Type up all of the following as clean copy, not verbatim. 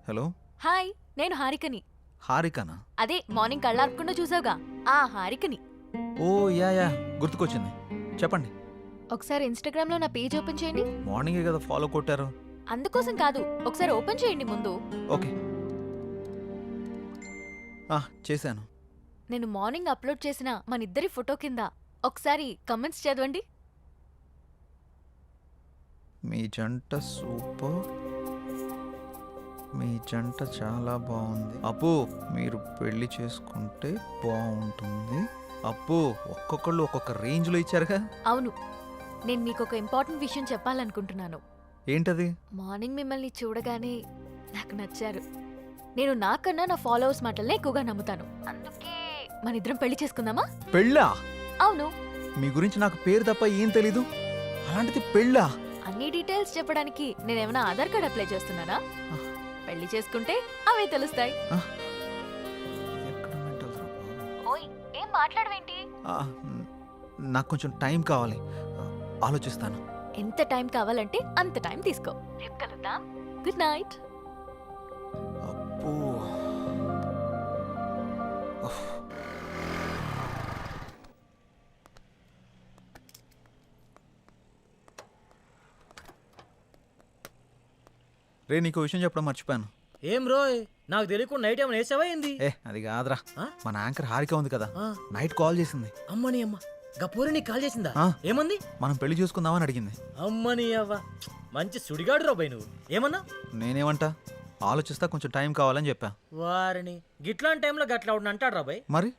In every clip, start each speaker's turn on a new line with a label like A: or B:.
A: Hello.
B: Hi, నేను హారికని.
A: హారికనా?
B: అదే morning కళ్ళార్పకుండా చూసావుగా ఆ హారికని.
A: ఓ యా గుర్తుకొచ్చింది. చెప్పండి.
B: ఒకసారి ఇన్స్టాగ్రామ్ లో నా పేజ్ ఓపెన్ చేయండి.
A: మార్నింగే కదా ఫాలో కొట్టారు.
B: అందుకోసం కాదు, ఒకసారి ఓపెన్ చేయండి ముందు.
A: ఓకే. చేశాను.
B: నేను మార్నింగ్ అప్లోడ్ చేసిన మనిద్దరి ఫోటో కింద ఒకసారి కమెంట్స్ చదవండి.
A: మీ జంట సూపర్. మీ జంట చాలా బాగుంది. అప్పు, మీరు పెళ్లి చేసుకుంటే బాగుంటుంది. అప్పు, ఒక్కొక్కళ్ళు ఒక్కొక్క రేంజ్లో ఇచ్చారుగా.
B: అవును, నేను మీకు ఒక ఇంపార్టెంట్ విషయం చెప్పాలనుకుంటున్నాను.
A: ఏంటది?
B: మార్నింగ్ మిమ్మల్ని చూడగానే నాకు నచ్చారు. నేను నాకన్నా నా ఫాలోవర్స్ మాటల్ని ఎక్కువగా నమ్ముతాను. అందుకే మనిద్దరం పెళ్లి చేసుకుందామా?
A: పెళ్ళా?
B: అవును.
A: మీ గురించి నాకు పేరు తప్ప ఏం తెలీదు, అలాంటిది పెళ్ళా?
B: అన్ని డీటెయిల్స్ చెప్పడానికి నేనేమైనా ఆధార్ కార్డ్ అప్లై చేస్తున్నానా? పెళ్లి చేసుకుంటే అవే తెలుస్తాయి. ఓయ్, ఏం మాట్లాడవేంటి?
A: నాకు కొంచెం టైం కావాలి, ఆలోచిస్తాను.
B: ఎంత టైం కావాలంటే అంత టైం తీసుకో. రేపు కలుద్దాం. Good night.
A: అబ్బో. రే, నీకు విషయం చెప్పడం మర్చిపోయాను.
C: ఏం రోయ్, నాకు తెలియకుండా నైట్ ఏమైనా వేసావా ఏంది?
A: అది కాదురా, మన యాంకర్ హారిక ఉంది కదా,
C: ఆ.
A: నైట్ కాల్ చేసింది.
C: అమ్మని అమ్మ, గపూరి నీకు కాల్ చేసిందా?
A: ఆ.
C: ఏమంది?
A: మనం పెళ్లి చూసుకుందామని అడిగింది.
C: అమ్మని అవ్వ, మంచి సుడిగాడు రాబాయ్ నువ్వు. ఏమన్నా?
A: నేనేమంటా, ఆలోచిస్తా, కొంచెం టైం కావాలని చెప్పా.
C: వారిని గిట్లాంటి టైంలో గట్లా అవును అంటాడు రాబాయ్.
A: మరి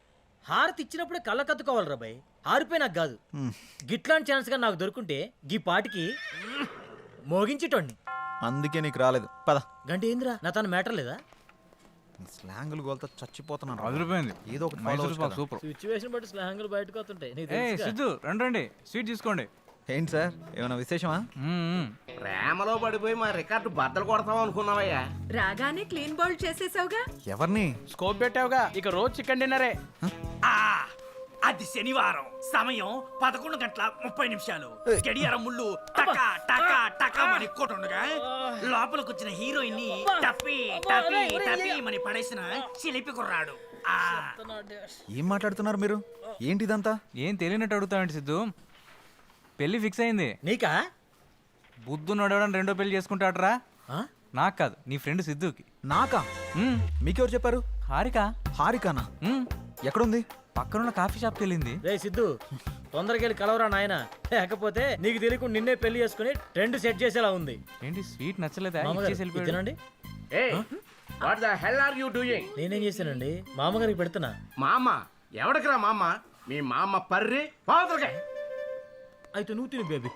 C: హారతి ఇచ్చినప్పుడే కళ్ళ కత్తుకోవాలి రాబాయ్. హారిపోయి నాకు కాదు.
A: హ్మ్.
C: గిట్లాంటి ఛాన్స్ గా నాకు దొరుకుంటే గీ పాటికి మోగించేటోడిని.
A: అందుకే నీకు రాలేదు. పద.
C: గంట ఏందిరా, నా తన మ్యాటర్ లేదా?
A: స్లాంగులు గోల్తో చచ్చిపోతున్నాను.
D: అదిరిపోయింది.
A: ఏదో ఒకటి follow
D: మైసూర్
A: అవ్వచ్చు
D: పాక్
A: కదా.
D: సూపర్.
C: సిచ్యువేషన్ బట్టి స్నేహంగా బయటకు వస్తుంటాయి. నీకు
D: ఏ
C: తెలుసుగా.
D: సిద్ధు, రండి స్వీట్ తీసుకోండి.
A: ఏంటి సార్, ఏమైనా విశేషమా?
E: ప్రేమలో పడిపోయి మా రికార్డు బద్దలు కొడతాం అనుకున్నావయ్యా.
F: రాగానే క్లీన్ బౌల్ చేసేసావుగా.
A: ఎవరిని?
G: స్కోప్ పెట్టావుగా, ఇక రోజు చికెన్ డిన్నరే.
H: అది శనివారం, సమయం 11:30 గడియారం ముళ్ళు టకా టకా టకా మని కొట్టుండగా లోపలికి వచ్చిన హీరోయిన్ ని టప్పి టప్పి టప్పి మని పడేసిన చిలిపి కుర్రాడు.
A: ఏం మాట్లాడుతున్నారు మీరు? ఏంటి ఇదంతా?
D: ఏం తెలియనట్టు అడుగుతావేంటి సిద్ధు? పెళ్లి ఫిక్స్ అయింది.
C: నీకా?
D: బుద్ధు నడవడం రెండో పెళ్లి చేసుకుంటాడరా.
C: ఆ?
D: నాకు కాదు, నీ ఫ్రెండ్ సిద్ధుకి.
A: నాకా? మీకెవరు చెప్పారు?
D: హారిక.
A: హారికానా? ఎక్కడుంది?
D: పక్కనున్న కాఫీ షాప్కి వెళ్ళింది.
C: రే సిద్ధు, తొందరగా వెళ్ళి కలవరా నాయన, లేకపోతే నీకు తెలియకుండా నిన్నే పెళ్లి చేసుకుని ట్రెండ్ సెట్ చేసేలా ఉంది.
D: ఏంటి స్వీట్ నచ్చలేదా?
C: మామగారు,
D: ఇచ్చేసి వెళ్ళిపోయాడు.
C: తినండి.
E: ఏయ్, what the hell are you doing?
C: నేనేం చేశానండి, మామగారికి పెడుతున్నా.
E: మా అమ్మ ఎవడికిరా మా అమ్మ? మీ మా అమ్మ పర్రి పావుతలకే.
C: అయితే నువ్వు తిని బేబీ.